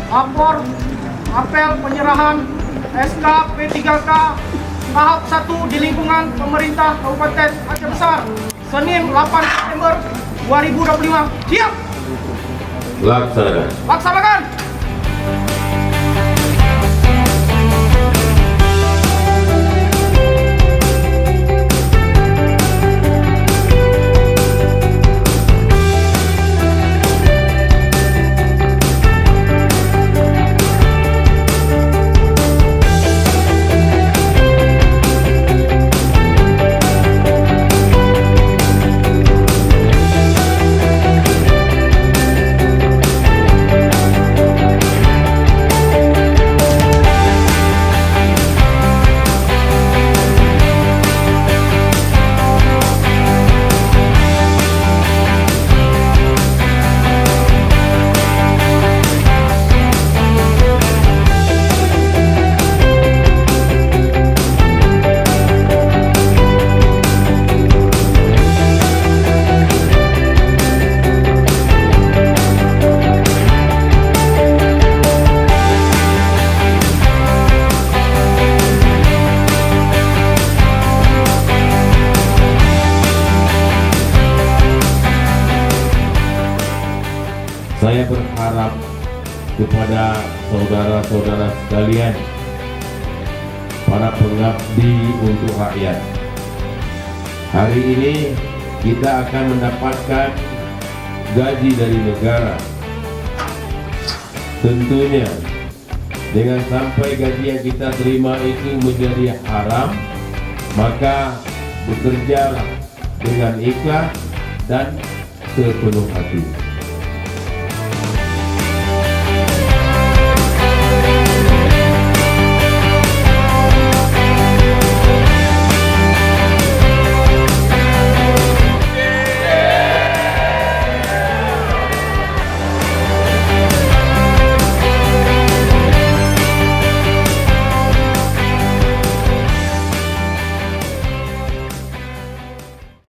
lapor apel penyerahan SK P3K tahap 1 di lingkungan pemerintah Kabupaten Aceh Besar Senin 8 September 2025. Siap! Laksanakan. Laksanakan! Saya berharap kepada saudara-saudara sekalian, para pengabdi untuk rakyat. Hari ini kita akan mendapatkan gaji dari negara. Tentunya dengan sampai gaji yang kita terima itu menjadi haram, maka bekerjalah dengan ikhlas dan sepenuh hati.